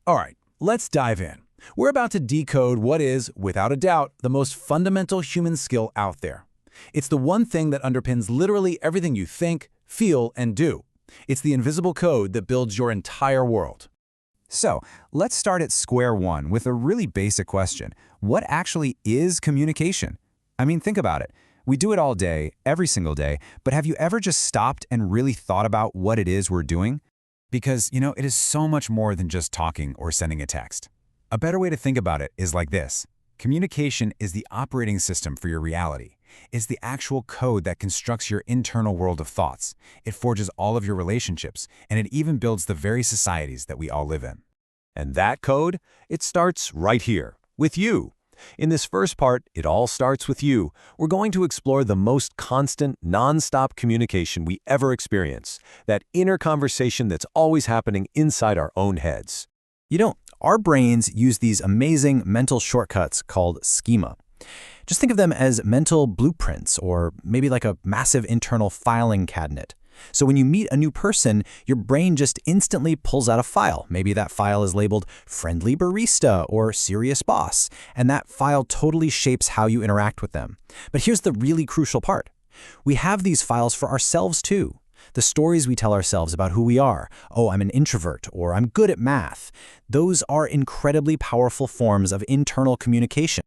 All right, let's dive in. We're about to decode what is, without a doubt, the most fundamental human skill out there. It's the one thing that underpins literally everything you think, feel, and do. It's the invisible code that builds your entire world. So, let's start at square one with a really basic question. What actually is communication? I mean, think about it. We do it all day, every single day, but have you ever just stopped and really thought about what it is we're doing? Because, it is so much more than just talking or sending a text. A better way to think about it is like this. Communication is the operating system for your reality. It's the actual code that constructs your internal world of thoughts. It forges all of your relationships, and it even builds the very societies that we all live in. And that code, it starts right here, with you. In this first part, it all starts with you. We're going to explore the most constant, non-stop communication we ever experience, that inner conversation that's always happening inside our own heads. Our brains use these amazing mental shortcuts called schema. Just think of them as mental blueprints or maybe like a massive internal filing cabinet. So when you meet a new person, your brain just instantly pulls out a file. Maybe that file is labeled friendly barista or serious boss, and that file totally shapes how you interact with them. But here's the really crucial part. We have these files for ourselves too. The stories we tell ourselves about who we are. Oh, I'm an introvert, or I'm good at math. Those are incredibly powerful forms of internal communication.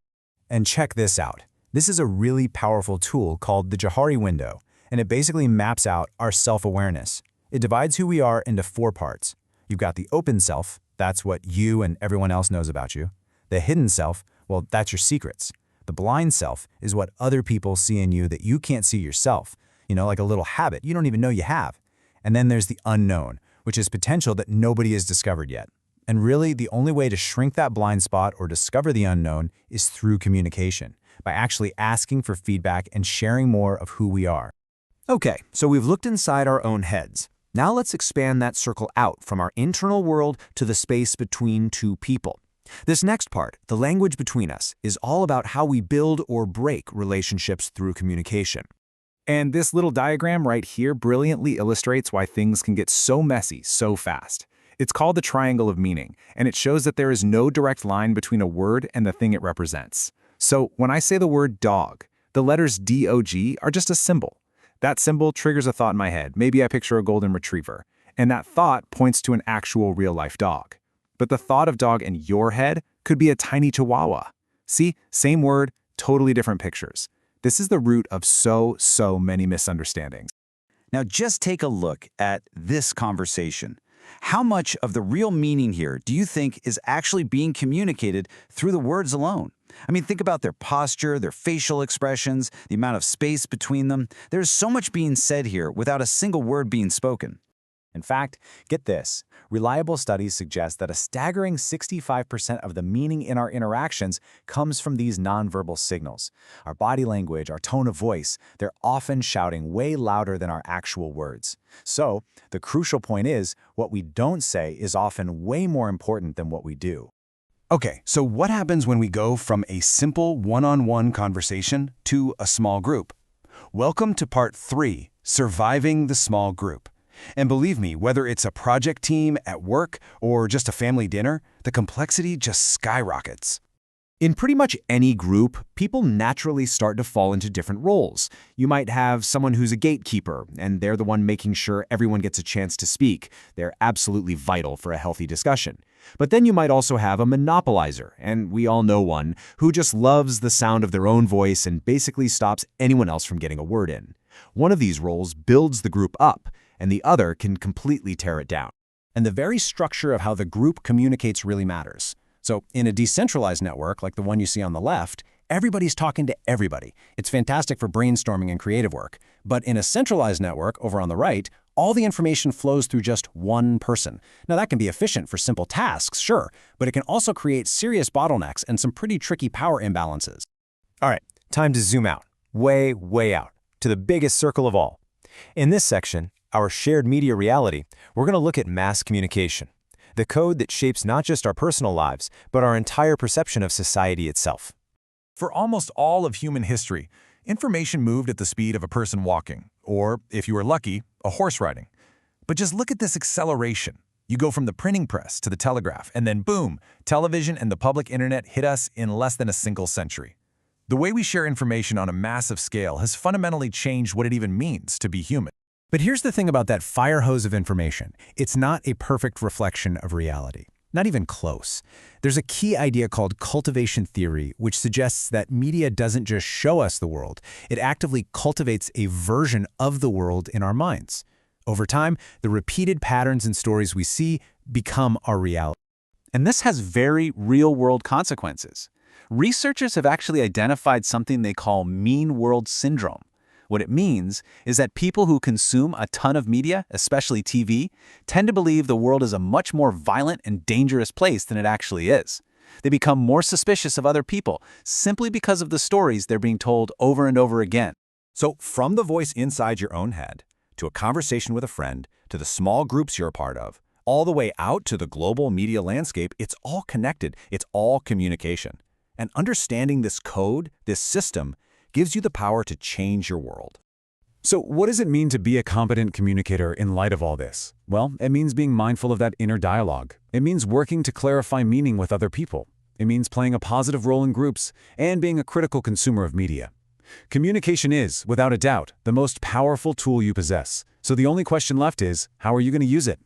And check this out. This is a really powerful tool called the Johari window, and it basically maps out our self-awareness. It divides who we are into 4 parts. You've got the open self, that's what you and everyone else knows about you. The hidden self, well, that's your secrets. The blind self is what other people see in you that you can't see yourself, like a little habit you don't even know you have. And then there's the unknown, which is potential that nobody has discovered yet. And really, the only way to shrink that blind spot or discover the unknown is through communication, by actually asking for feedback and sharing more of who we are. Okay, so we've looked inside our own heads. Now let's expand that circle out from our internal world to the space between two people. This next part, the language between us, is all about how we build or break relationships through communication. And this little diagram right here brilliantly illustrates why things can get so messy so fast. It's called the triangle of meaning, and it shows that there is no direct line between a word and the thing it represents. So when I say the word dog, the letters D-O-G are just a symbol. That symbol triggers a thought in my head. Maybe I picture a golden retriever, and that thought points to an actual real-life dog. But the thought of dog in your head could be a tiny chihuahua. See, same word, totally different pictures. This is the root of so many misunderstandings. Now just take a look at this conversation. How much of the real meaning here do you think is actually being communicated through the words alone? I mean, think about their posture, their facial expressions, the amount of space between them. There's so much being said here without a single word being spoken. In fact, get this, reliable studies suggest that a staggering 65% of the meaning in our interactions comes from these nonverbal signals. Our body language, our tone of voice, they're often shouting way louder than our actual words. So, the crucial point is, what we don't say is often way more important than what we do. Okay, so what happens when we go from a simple one-on-one conversation to a small group? Welcome to part 3, Surviving the Small Group. And believe me, whether it's a project team at work or just a family dinner, the complexity just skyrockets. In pretty much any group, people naturally start to fall into different roles. You might have someone who's a gatekeeper, and they're the one making sure everyone gets a chance to speak. They're absolutely vital for a healthy discussion. But then you might also have a monopolizer, and we all know one, who just loves the sound of their own voice and basically stops anyone else from getting a word in. One of these roles builds the group up, and the other can completely tear it down. And the very structure of how the group communicates really matters. So in a decentralized network, like the one you see on the left, everybody's talking to everybody. It's fantastic for brainstorming and creative work. But in a centralized network, over on the right, all the information flows through just one person. Now that can be efficient for simple tasks, sure, but it can also create serious bottlenecks and some pretty tricky power imbalances. All right, time to zoom out, way out, to the biggest circle of all. In this section, our shared media reality, we're going to look at mass communication. The code that shapes not just our personal lives, but our entire perception of society itself. For almost all of human history, information moved at the speed of a person walking, or, if you were lucky, a horse riding. But just look at this acceleration. You go from the printing press to the telegraph, and then boom, television and the public internet hit us in less than a single century. The way we share information on a massive scale has fundamentally changed what it even means to be human. But here's the thing about that fire hose of information. It's not a perfect reflection of reality. Not even close. There's a key idea called cultivation theory, which suggests that media doesn't just show us the world, it actively cultivates a version of the world in our minds. Over time, the repeated patterns and stories we see become our reality. And this has very real-world consequences. Researchers have actually identified something they call mean world syndrome. What it means is that people who consume a ton of media, especially TV, tend to believe the world is a much more violent and dangerous place than it actually is. They become more suspicious of other people simply because of the stories they're being told over and over again. So from the voice inside your own head, to a conversation with a friend, to the small groups you're a part of, all the way out to the global media landscape, it's all connected. It's all communication. And understanding this code, this system, gives you the power to change your world. So what does it mean to be a competent communicator in light of all this? Well, it means being mindful of that inner dialogue. It means working to clarify meaning with other people. It means playing a positive role in groups and being a critical consumer of media. Communication is, without a doubt, the most powerful tool you possess. So the only question left is, how are you going to use it?